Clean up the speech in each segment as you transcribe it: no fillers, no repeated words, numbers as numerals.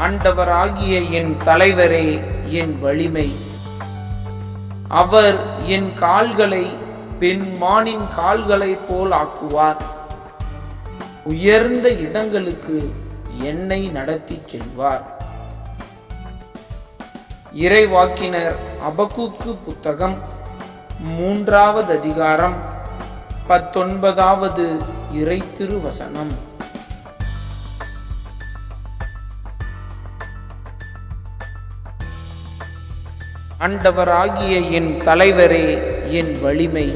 ஆண்டவராகிய என் தலைவரே என் வலிமை. அவர் என் கால்களை பெண்மானின் கால்களைப் போல் ஆக்குவார். உயர்ந்த இடங்களுக்கு என்னை நடத்தி செல்வார். இறைவாக்கினர் அபக்கூக்கு புத்தகம் 3வது அதிகாரம் 19வது இறை திருவசனம். ஆண்டவராகிய என் தலைவரே என் வலிமை.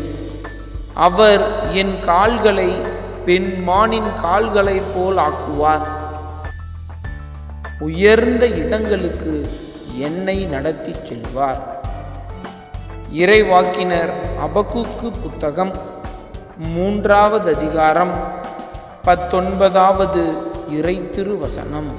அவர் என் கால்களை பெண்மானின் கால்களைப் போல் ஆக்குவார். உயர்ந்த இடங்களுக்கு என்னை நடத்தி செல்வார். இறைவாக்கினர் அபக்கூக்கு புத்தகம் 3வது அதிகாரம் 19வது இறை திருவசனம்.